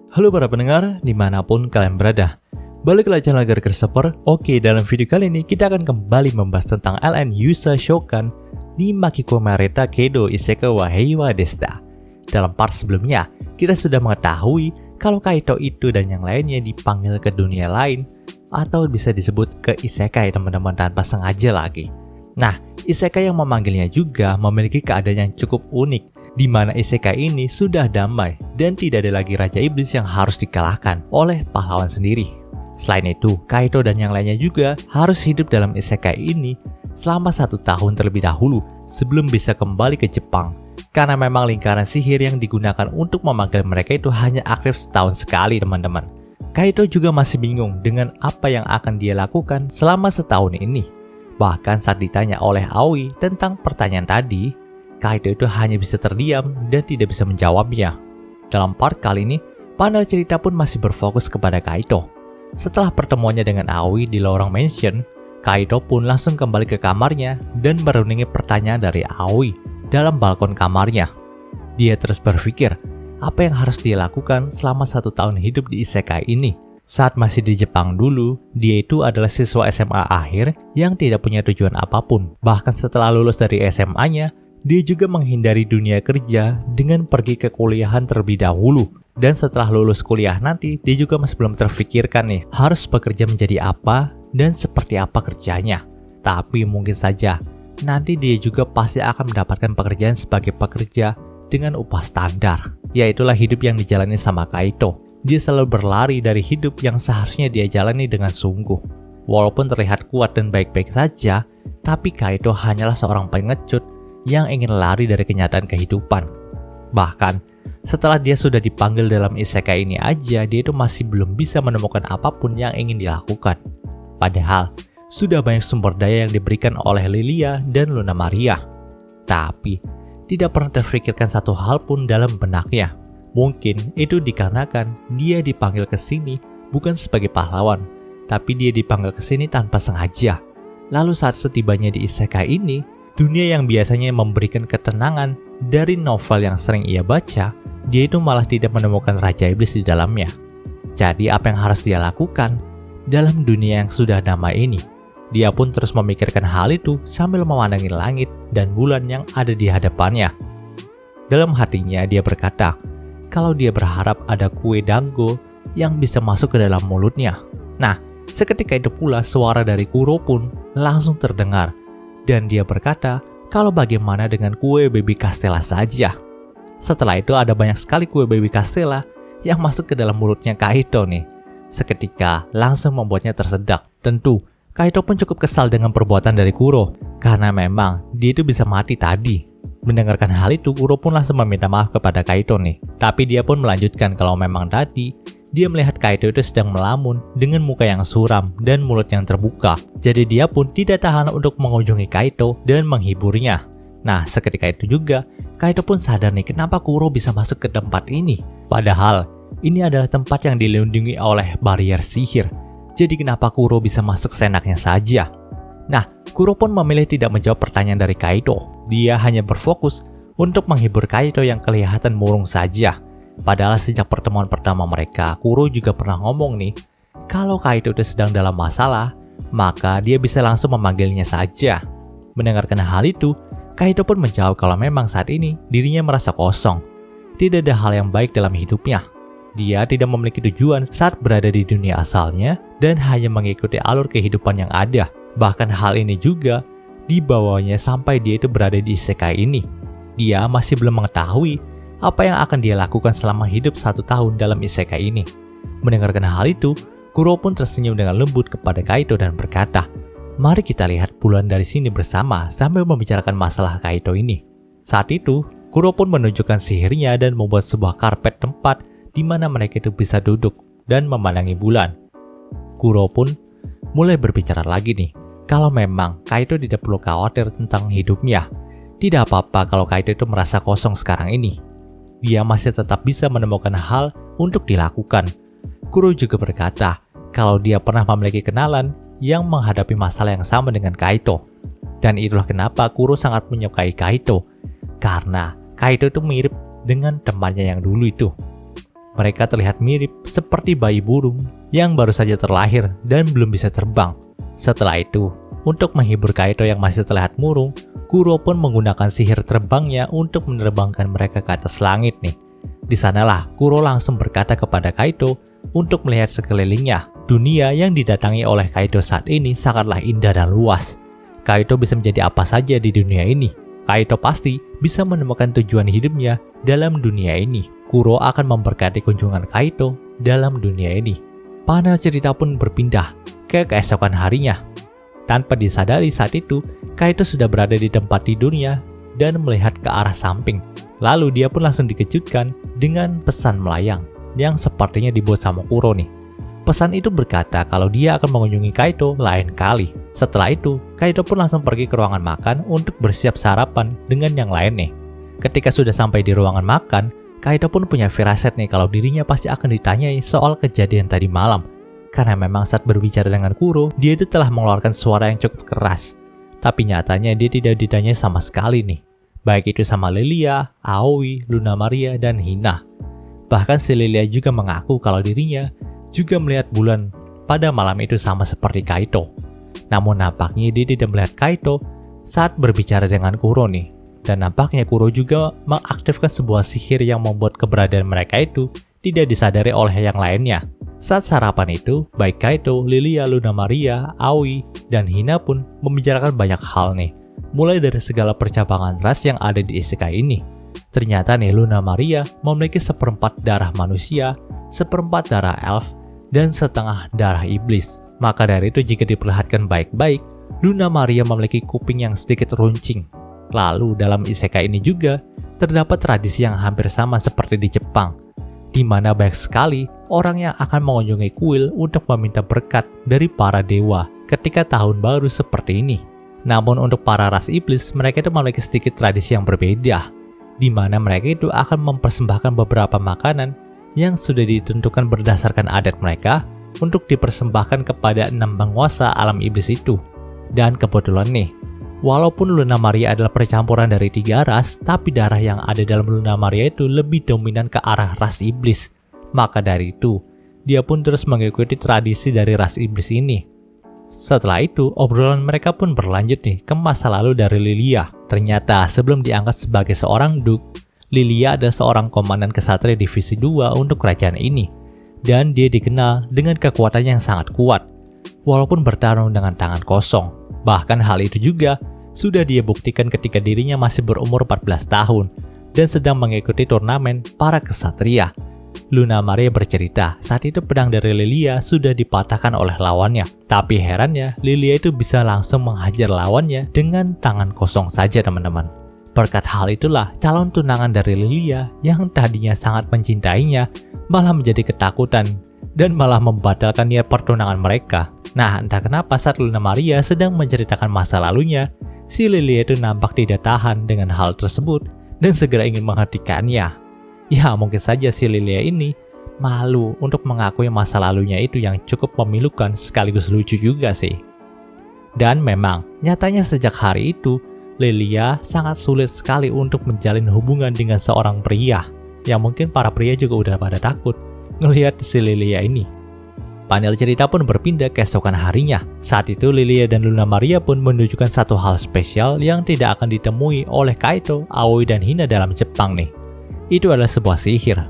Halo para pendengar, dimanapun kalian berada. Balik lagi channel Agar Christopher. Oke, dalam video kali ini kita akan kembali membahas tentang LN Yusa Shokan di Makiko Mareta Kedo Isekai wa Heiwa Deshita. Dalam part sebelumnya, kita sudah mengetahui kalau Kaito itu dan yang lainnya dipanggil ke dunia lain atau bisa disebut ke Isekai teman-teman tanpa sengaja lagi. Nah, Isekai yang memanggilnya juga memiliki keadaan yang cukup unik, di mana isekai ini sudah damai dan tidak ada lagi Raja Iblis yang harus dikalahkan oleh pahlawan sendiri. Selain itu, Kaito dan yang lainnya juga harus hidup dalam isekai ini selama 1 tahun terlebih dahulu sebelum bisa kembali ke Jepang. Karena memang lingkaran sihir yang digunakan untuk memanggil mereka itu hanya aktif setahun sekali teman-teman. Kaito juga masih bingung dengan apa yang akan dia lakukan selama setahun ini. Bahkan saat ditanya oleh Aoi tentang pertanyaan tadi, Kaito itu hanya bisa terdiam dan tidak bisa menjawabnya. Dalam part kali ini, panel cerita pun masih berfokus kepada Kaito. Setelah pertemuannya dengan Aoi di lorong mansion, Kaito pun langsung kembali ke kamarnya dan merundingi pertanyaan dari Aoi dalam balkon kamarnya. Dia terus berpikir, apa yang harus dia lakukan selama 1 tahun hidup di isekai ini. Saat masih di Jepang dulu, dia itu adalah siswa SMA akhir yang tidak punya tujuan apapun. Bahkan setelah lulus dari SMA-nya, dia juga menghindari dunia kerja dengan pergi ke kuliahan terlebih dahulu. Dan setelah lulus kuliah nanti, dia juga masih belum terfikirkan nih, harus bekerja menjadi apa dan seperti apa kerjanya. Tapi mungkin saja, nanti dia juga pasti akan mendapatkan pekerjaan sebagai pekerja dengan upah standar. Yaitulah hidup yang dijalani sama Kaito. Dia selalu berlari dari hidup yang seharusnya dia jalani dengan sungguh. Walaupun terlihat kuat dan baik-baik saja, tapi Kaito hanyalah seorang pengecut yang ingin lari dari kenyataan kehidupan. Bahkan, setelah dia sudah dipanggil dalam isekai ini aja, dia itu masih belum bisa menemukan apapun yang ingin dilakukan. Padahal, sudah banyak sumber daya yang diberikan oleh Lilia dan Luna Maria. Tapi, tidak pernah terfikirkan satu hal pun dalam benaknya. Mungkin itu dikarenakan dia dipanggil ke sini bukan sebagai pahlawan, tapi dia dipanggil ke sini tanpa sengaja. Lalu saat setibanya di isekai ini, dunia yang biasanya memberikan ketenangan dari novel yang sering ia baca, dia itu malah tidak menemukan Raja Iblis di dalamnya. Jadi apa yang harus dia lakukan dalam dunia yang sudah damai ini? Dia pun terus memikirkan hal itu sambil memandangi langit dan bulan yang ada di hadapannya. Dalam hatinya dia berkata, kalau dia berharap ada kue dango yang bisa masuk ke dalam mulutnya. Nah, seketika itu pula suara dari Kuro pun langsung terdengar. Dan dia berkata, kalau bagaimana dengan kue baby Castella saja. Setelah itu ada banyak sekali kue baby Castella yang masuk ke dalam mulutnya Kaito nih. Seketika langsung membuatnya tersedak. Tentu, Kaito pun cukup kesal dengan perbuatan dari Kuro. Karena memang dia itu bisa mati tadi. Mendengarkan hal itu, Kuro pun langsung meminta maaf kepada Kaito nih. Tapi dia pun melanjutkan kalau memang tadi dia melihat Kaito itu sedang melamun dengan muka yang suram dan mulut yang terbuka. Jadi dia pun tidak tahan untuk mengunjungi Kaito dan menghiburnya. Nah, seketika itu juga, Kaito pun sadar nih kenapa Kuro bisa masuk ke tempat ini. Padahal, ini adalah tempat yang dilindungi oleh barrier sihir. Jadi kenapa Kuro bisa masuk seenaknya saja? Nah, Kuro pun memilih tidak menjawab pertanyaan dari Kaito. Dia hanya berfokus untuk menghibur Kaito yang kelihatan murung saja. Padahal sejak pertemuan pertama mereka, Kuro juga pernah ngomong nih, kalau Kaito itu sedang dalam masalah, maka dia bisa langsung memanggilnya saja. Mendengarkan hal itu, Kaito pun menjawab kalau memang saat ini dirinya merasa kosong. Tidak ada hal yang baik dalam hidupnya. Dia tidak memiliki tujuan saat berada di dunia asalnya dan hanya mengikuti alur kehidupan yang ada. Bahkan hal ini juga dibawanya sampai dia itu berada di isekai ini. Dia masih belum mengetahui apa yang akan dia lakukan selama hidup 1 tahun dalam isekai ini. Mendengarkan hal itu, Kuro pun tersenyum dengan lembut kepada Kaito dan berkata, mari kita lihat bulan dari sini bersama sambil membicarakan masalah Kaito ini. Saat itu, Kuro pun menunjukkan sihirnya dan membuat sebuah karpet tempat di mana mereka itu bisa duduk dan memandangi bulan. Kuro pun mulai berbicara lagi nih, kalau memang Kaito tidak perlu khawatir tentang hidupnya. Tidak apa-apa kalau Kaito itu merasa kosong sekarang ini. Dia masih tetap bisa menemukan hal untuk dilakukan. Kuro juga berkata kalau dia pernah memiliki kenalan yang menghadapi masalah yang sama dengan Kaito. Dan itulah kenapa Kuro sangat menyukai Kaito. Karena Kaito itu mirip dengan temannya yang dulu itu. Mereka terlihat mirip seperti bayi burung yang baru saja terlahir dan belum bisa terbang. Setelah itu, untuk menghibur Kaito yang masih terlihat murung, Kuro pun menggunakan sihir terbangnya untuk menerbangkan mereka ke atas langit nih. Di sanalah Kuro langsung berkata kepada Kaito untuk melihat sekelilingnya. Dunia yang didatangi oleh Kaito saat ini sangatlah indah dan luas. Kaito bisa menjadi apa saja di dunia ini. Kaito pasti bisa menemukan tujuan hidupnya dalam dunia ini. Kuro akan memberkati kunjungan Kaito dalam dunia ini. Panel cerita pun berpindah ke keesokan harinya. Tanpa disadari saat itu, Kaito sudah berada di tempat tidurnya dan melihat ke arah samping. Lalu dia pun langsung dikejutkan dengan pesan melayang yang sepertinya dibuat sama Kuro nih. Pesan itu berkata kalau dia akan mengunjungi Kaito lain kali. Setelah itu, Kaito pun langsung pergi ke ruangan makan untuk bersiap sarapan dengan yang lain nih. Ketika sudah sampai di ruangan makan, Kaito pun punya firasat nih kalau dirinya pasti akan ditanyai soal kejadian tadi malam. Karena memang saat berbicara dengan Kuro, dia itu telah mengeluarkan suara yang cukup keras. Tapi nyatanya dia tidak ditanyai sama sekali nih. Baik itu sama Lilia, Aoi, Luna Maria, dan Hina. Bahkan si Lilia juga mengaku kalau dirinya juga melihat bulan pada malam itu sama seperti Kaito. Namun nampaknya dia tidak melihat Kaito saat berbicara dengan Kuro nih. Dan nampaknya Kuro juga mengaktifkan sebuah sihir yang membuat keberadaan mereka itu tidak disadari oleh yang lainnya. Saat sarapan itu, baik Kaito, Lilia, Luna Maria, Aoi, dan Hina pun membicarakan banyak hal nih. Mulai dari segala percabangan ras yang ada di isekai ini. Ternyata nih Luna Maria memiliki seperempat darah manusia, seperempat darah elf, dan setengah darah iblis. Maka dari itu jika diperlihatkan baik-baik, Luna Maria memiliki kuping yang sedikit runcing. Lalu dalam isekai ini juga terdapat tradisi yang hampir sama seperti di Jepang, di mana banyak sekali orang yang akan mengunjungi kuil untuk meminta berkat dari para dewa ketika tahun baru seperti ini. Namun untuk para ras iblis, mereka itu memiliki sedikit tradisi yang berbeda, di mana mereka itu akan mempersembahkan beberapa makanan yang sudah ditentukan berdasarkan adat mereka untuk dipersembahkan kepada 6 penguasa alam iblis itu. Dan kebetulan nih, walaupun Luna Maria adalah percampuran dari 3 ras, tapi darah yang ada dalam Luna Maria itu lebih dominan ke arah ras iblis. Maka dari itu, dia pun terus mengikuti tradisi dari ras iblis ini. Setelah itu, obrolan mereka pun berlanjut nih ke masa lalu dari Lilia. Ternyata sebelum diangkat sebagai seorang Duke, Lilia adalah seorang komandan kesatria divisi 2 untuk kerajaan ini. Dan dia dikenal dengan kekuatan yang sangat kuat, walaupun bertarung dengan tangan kosong. Bahkan hal itu juga sudah dia buktikan ketika dirinya masih berumur 14 tahun dan sedang mengikuti turnamen para kesatria. Luna Maria bercerita saat itu pedang dari Lilia sudah dipatahkan oleh lawannya. Tapi herannya, Lilia itu bisa langsung menghajar lawannya dengan tangan kosong saja teman-teman. Berkat hal itulah calon tunangan dari Lilia yang tadinya sangat mencintainya malah menjadi ketakutan dan malah membatalkan niat pertunangan mereka. Nah, entah kenapa saat Luna Maria sedang menceritakan masa lalunya, si Lilia itu nampak tidak tahan dengan hal tersebut dan segera ingin menghentikannya. Ya, mungkin saja si Lilia ini malu untuk mengakui masa lalunya itu yang cukup memilukan sekaligus lucu juga sih. Dan memang, nyatanya sejak hari itu, Lilia sangat sulit sekali untuk menjalin hubungan dengan seorang pria. Yang mungkin para pria juga udah pada takut ngelihat si Lilia ini. Panel cerita pun berpindah keesokan harinya. Saat itu Lilia dan Luna Maria pun menunjukkan satu hal spesial yang tidak akan ditemui oleh Kaito, Aoi, dan Hina dalam Jepang nih. Itu adalah sebuah sihir.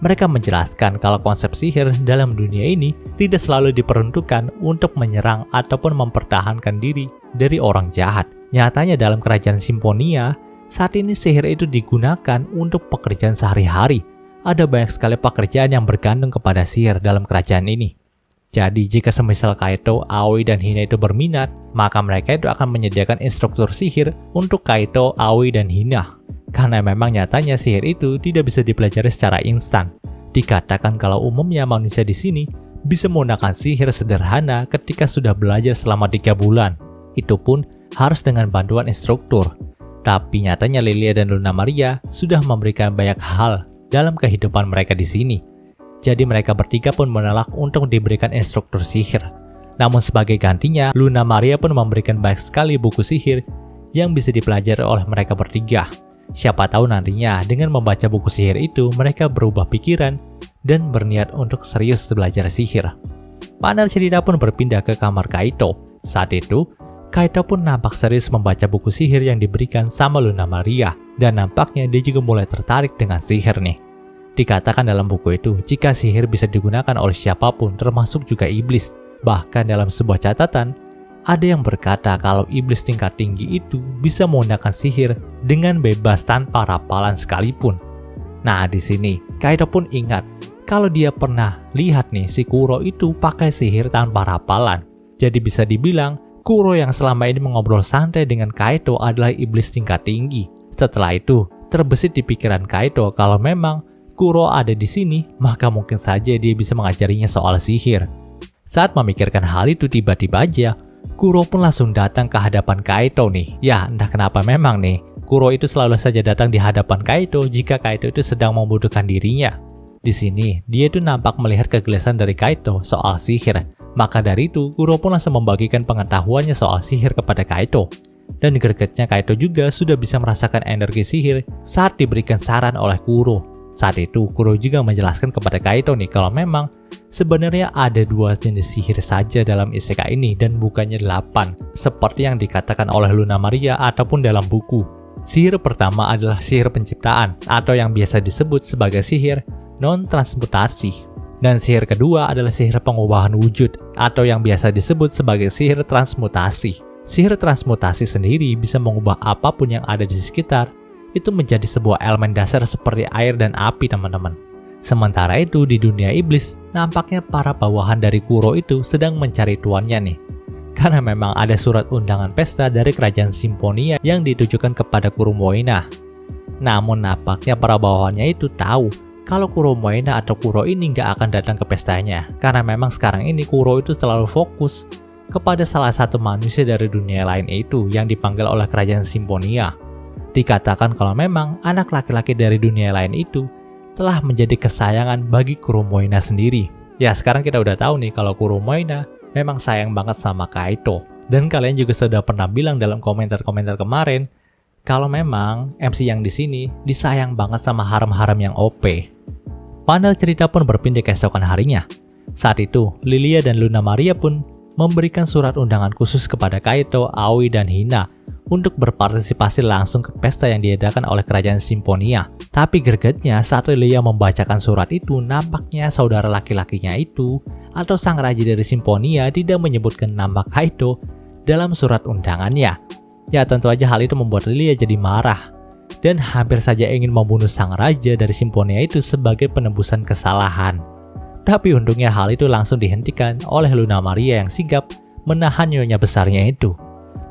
Mereka menjelaskan kalau konsep sihir dalam dunia ini tidak selalu diperuntukkan untuk menyerang ataupun mempertahankan diri dari orang jahat. Nyatanya dalam kerajaan Simfonia, saat ini sihir itu digunakan untuk pekerjaan sehari-hari. Ada banyak sekali pekerjaan yang bergantung kepada sihir dalam kerajaan ini. Jadi jika semisal Kaito, Aoi, dan Hina itu berminat, maka mereka itu akan menyediakan instruktur sihir untuk Kaito, Aoi, dan Hina. Karena memang nyatanya sihir itu tidak bisa dipelajari secara instan. Dikatakan kalau umumnya manusia di sini bisa menggunakan sihir sederhana ketika sudah belajar selama 3 bulan. Itu pun harus dengan bantuan instruktur. Tapi nyatanya Lilia dan Luna Maria sudah memberikan banyak hal dalam kehidupan mereka di sini. Jadi mereka bertiga pun menolak untuk diberikan instruktur sihir. Namun sebagai gantinya, Luna Maria pun memberikan banyak sekali buku sihir yang bisa dipelajari oleh mereka bertiga. Siapa tahu nantinya dengan membaca buku sihir itu mereka berubah pikiran dan berniat untuk serius belajar sihir. Panel cerita pun berpindah ke kamar Kaito. Saat itu, Kaito pun nampak serius membaca buku sihir yang diberikan sama Luna Maria, dan nampaknya dia juga mulai tertarik dengan sihir nih. Dikatakan dalam buku itu, jika sihir bisa digunakan oleh siapapun, termasuk juga iblis. Bahkan dalam sebuah catatan, ada yang berkata kalau iblis tingkat tinggi itu bisa menggunakan sihir dengan bebas tanpa rapalan sekalipun. Nah, di sini Kaito pun ingat kalau dia pernah lihat nih si Kuro itu pakai sihir tanpa rapalan. Jadi bisa dibilang Kuro yang selama ini mengobrol santai dengan Kaito adalah iblis tingkat tinggi. Setelah itu, terbesit di pikiran Kaito kalau memang Kuro ada di sini, maka mungkin saja dia bisa mengajarinya soal sihir. Saat memikirkan hal itu, tiba-tiba aja Kuro pun langsung datang ke hadapan Kaito nih. Ya, entah kenapa memang nih, Kuro itu selalu saja datang di hadapan Kaito jika Kaito itu sedang membutuhkan dirinya. Di sini, dia itu nampak melihat kegelisahan dari Kaito soal sihir. Maka dari itu, Kuro pun langsung membagikan pengetahuannya soal sihir kepada Kaito. Dan gregetnya Kaito juga sudah bisa merasakan energi sihir saat diberikan saran oleh Kuro. Saat itu, Kuro juga menjelaskan kepada Kaito nih kalau memang sebenarnya ada 2 jenis sihir saja dalam isekai ini dan bukannya 8, seperti yang dikatakan oleh Luna Maria ataupun dalam buku. Sihir pertama adalah sihir penciptaan atau yang biasa disebut sebagai sihir non-transmutasi. Dan sihir kedua adalah sihir pengubahan wujud atau yang biasa disebut sebagai sihir transmutasi. Sihir transmutasi sendiri bisa mengubah apapun yang ada di sekitar itu menjadi sebuah elemen dasar seperti air dan api, teman-teman. Sementara itu di dunia iblis, nampaknya para bawahan dari Kuro itu sedang mencari tuannya nih. Karena memang ada surat undangan pesta dari kerajaan Symphonia yang ditujukan kepada Kuromoina. Namun nampaknya para bawahannya itu tahu kalau Kuromoina atau Kuro ini nggak akan datang ke pestanya. Karena memang sekarang ini Kuro itu terlalu fokus kepada salah satu manusia dari dunia lain itu yang dipanggil oleh kerajaan Symphonia. Dikatakan kalau memang anak laki-laki dari dunia lain itu telah menjadi kesayangan bagi Kuromoina sendiri. Ya, sekarang kita udah tahu nih kalau Kuromoina memang sayang banget sama Kaito. Dan kalian juga sudah pernah bilang dalam komentar-komentar kemarin kalau memang MC yang di sini disayang banget sama harem-harem yang OP. Panel cerita pun berpindah keesokan harinya. Saat itu, Lilia dan Luna Maria pun memberikan surat undangan khusus kepada Kaito, Aoi, dan Hina untuk berpartisipasi langsung ke pesta yang diadakan oleh kerajaan Symphonia. Tapi gregetnya saat Lilia membacakan surat itu, nampaknya saudara laki-lakinya itu atau sang raja dari Symphonia tidak menyebutkan nama Kaito dalam surat undangannya. Ya, tentu aja hal itu membuat Lilia jadi marah dan hampir saja ingin membunuh sang raja dari Symphonia itu sebagai penebusan kesalahan. Tapi untungnya hal itu langsung dihentikan oleh Luna Maria yang sigap menahan nyonya besarnya itu.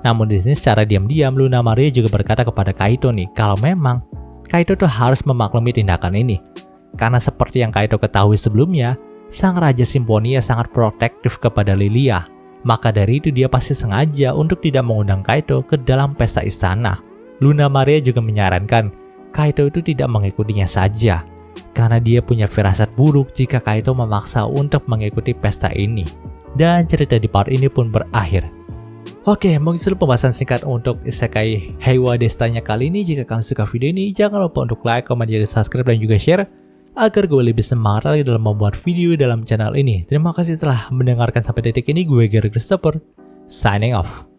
Namun di sini secara diam-diam Luna Maria juga berkata kepada Kaito nih kalau memang Kaito tuh harus memaklumi tindakan ini. Karena seperti yang Kaito ketahui sebelumnya, sang raja Symphonia sangat protektif kepada Lilia. Maka dari itu dia pasti sengaja untuk tidak mengundang Kaito ke dalam pesta istana. Luna Maria juga menyarankan Kaito itu tidak mengikutinya saja, karena dia punya firasat buruk jika Kaito memaksa untuk mengikuti pesta ini. Dan cerita di part ini pun berakhir. Oke, mungkin itu pembahasan singkat untuk isekai Heiwa Destanya kali ini. Jika kalian suka video ini, jangan lupa untuk like, komen, dan subscribe, dan juga share agar gue lebih semangat lagi dalam membuat video dalam channel ini. Terima kasih telah mendengarkan sampai detik ini. Gue Gary Christopher, signing off.